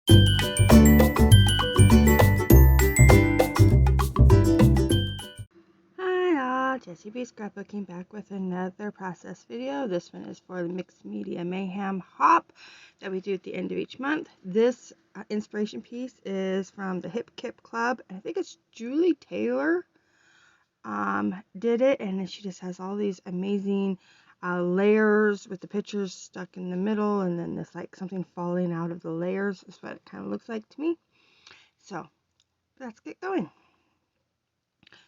Hi all, Jessie B Scrapbooking back with another process video. This one is for the Mixed Media Mayhem Hop that we do at the end of each month. This inspiration piece is from the Hip Kip Club. I think it's Julie Taylor did it, and she just has all these amazing layers with the pictures stuck in the middle, and then this like something falling out of the layers is what it kind of looks like to me. So let's get going.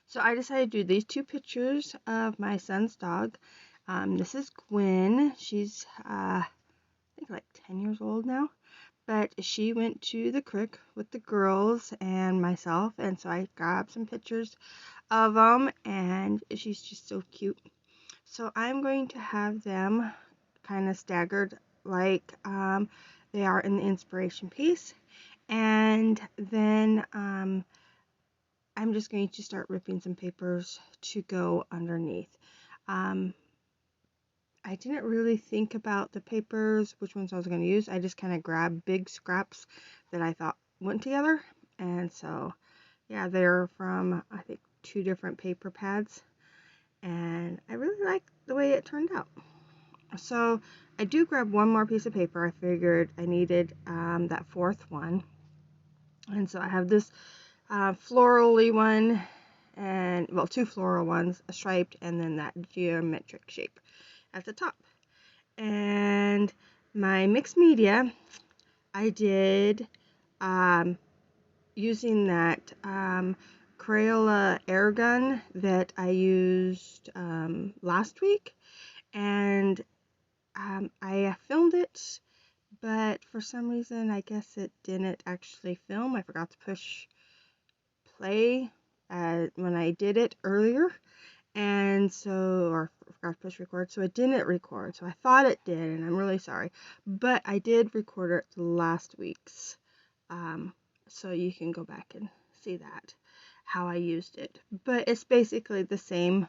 So I decided to do these two pictures of my son's dog. This is Gwen. She's, I think like 10 years old now. But she went to the creek with the girls and myself. And so I grabbed some pictures of them. And she's just so cute. So I'm going to have them kind of staggered like they are in the inspiration piece. And then I'm just going to start ripping some papers to go underneath. I didn't really think about the papers, which ones I was going to use. I just kind of grabbed big scraps that I thought went together. And so, yeah, they're from, I think, 2 different paper pads. And I really like the way it turned out. So I do grab one more piece of paper. I figured I needed that 4th one. And so I have this florally one, and well, 2 floral ones, a striped, and then that geometric shape at the top. And my mixed media, I did using that Crayola air gun that I used last week, and I filmed it, but for some reason I guess it didn't actually film. I forgot to push play when I did it earlier, and so, or forgot to push record, so it didn't record. So I thought it did, and I'm really sorry, but I did record it last week's, so you can go back and see that, how I used it. But it's basically the same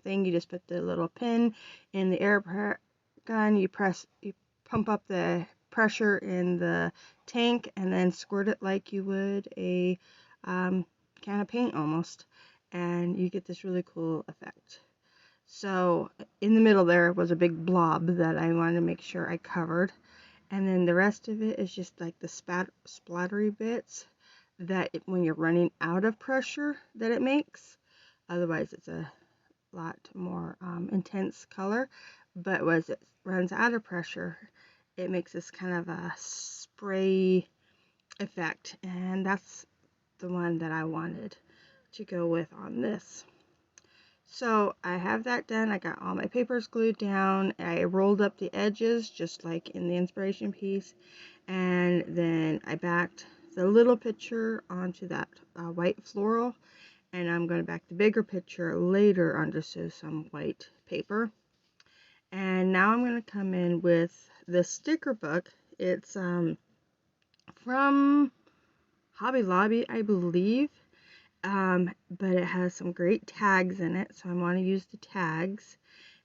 thing. You just put the little pin in the air gun, you pump up the pressure in the tank, and then squirt it like you would a can of paint almost, and you get this really cool effect. So in the middle there was a big blob that I wanted to make sure I covered, and then the rest of it is just like the splattery bits that when you're running out of pressure that it makes. Otherwise it's a lot more intense color, but as it runs out of pressure, it makes this kind of a spray effect, and that's the one that I wanted to go with on this. So I have that done. I got all my papers glued down. I rolled up the edges just like in the inspiration piece, and then I backed the little picture onto that white floral, and I'm going to back the bigger picture later onto some white paper. And now I'm going to come in with the sticker book. It's from Hobby Lobby, I believe, but it has some great tags in it, so I want to use the tags.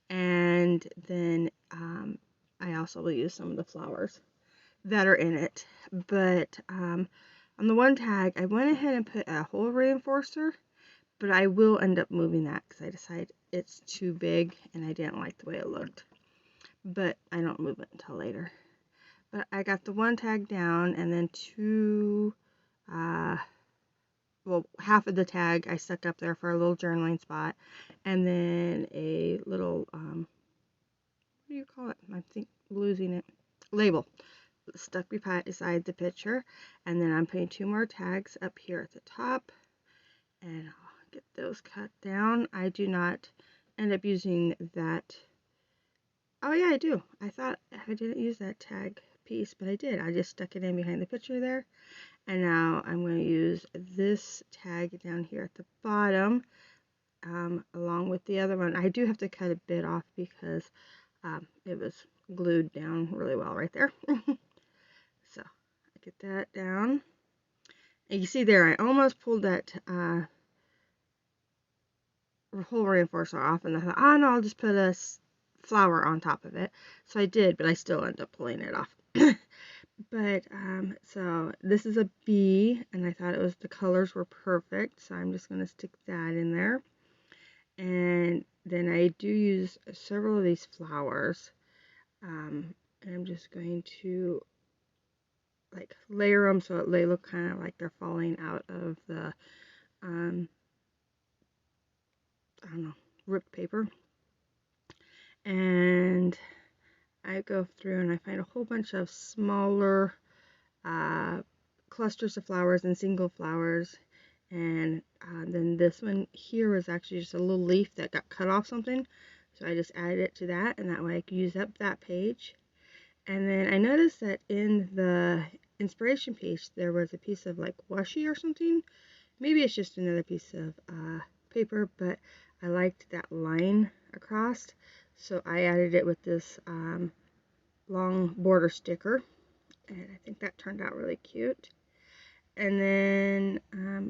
And then I also will use some of the flowers that are in it. But on the one tag, I went ahead and put a hole reinforcer, but I will end up moving that because I decided it's too big and I didn't like the way it looked. But I don't move it until later. But I got the one tag down, and then 2 well, half of the tag I stuck up there for a little journaling spot, and then a little what do you call it? I think I'm losing it. Label stuck beside the picture, and then I'm putting 2 more tags up here at the top, and I'll get those cut down. I do not end up using that. Oh yeah, I do. I thought I didn't use that tag piece, but I did. I just stuck it in behind the picture there. And now I'm going to use this tag down here at the bottom, along with the other one. I do have to cut a bit off because it was glued down really well right there. So I get that down. And you see there, I almost pulled that hole reinforcer off, and I thought, oh no, I'll just put a flower on top of it. So I did, but I still ended up pulling it off. But so this is a bee, and I thought the colors were perfect, so I'm just going to stick that in there. And then I do use several of these flowers, and I'm just going to like layer them so they look kind of like they're falling out of the I don't know, ripped paper. And I go through and I find a whole bunch of smaller clusters of flowers and single flowers. And then this one here was actually just a little leaf that got cut off something. So I just added it to that, and that way I could use up that page. And then I noticed that in the inspiration page there was a piece of like washi or something. Maybe it's just another piece of paper, but I liked that line across. So I added it with this long border sticker, and I think that turned out really cute. And then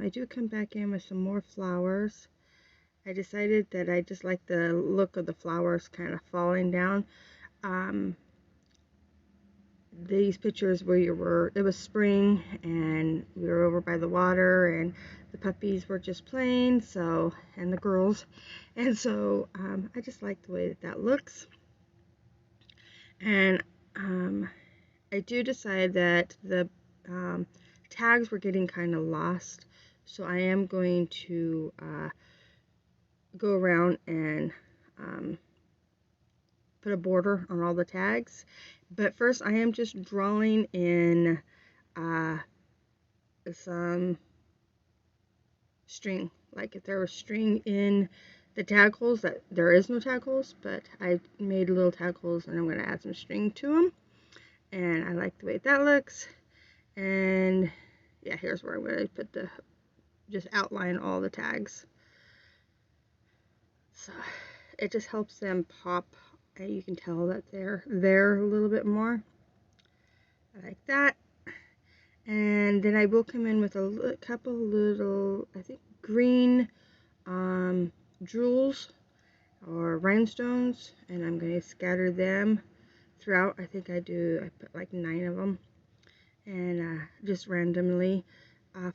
I do come back in with some more flowers. I decided that I just like the look of the flowers kind of falling down. These pictures where it was spring and we were over by the water and the puppies were just playing, so, and the girls, and so I just like the way that looks. And I do decide that the tags were getting kind of lost, so I am going to go around and put a border on all the tags. But first I am just drawing in some string, like if there was string in the tag holes. That there is no tag holes, but I made little tag holes and I'm going to add some string to them, and I like the way that looks. And yeah, here's where I'm going to put just outline all the tags, so it just helps them pop, and you can tell that they're there a little bit more. I like that. And then I will come in with a couple little, I think, green jewels or rhinestones, and I'm going to scatter them throughout. I think I put like 9 of them, and just randomly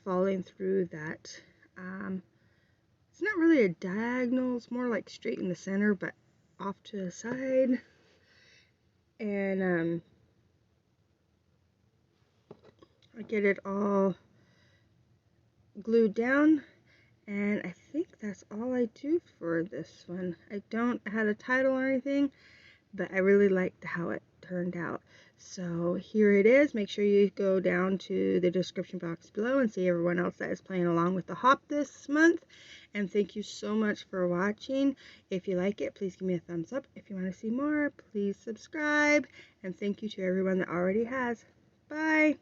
falling through that. It's not really a diagonal, it's more like straight in the center, but off to the side. And I get it all glued down, and I think that's all I do for this one. I don't add a title or anything, but I really liked how it turned out. So here it is. Make sure you go down to the description box below and see everyone else that is playing along with the hop this month. And thank you so much for watching. If you like it, please give me a thumbs up. If you want to see more, please subscribe. And thank you to everyone that already has. Bye!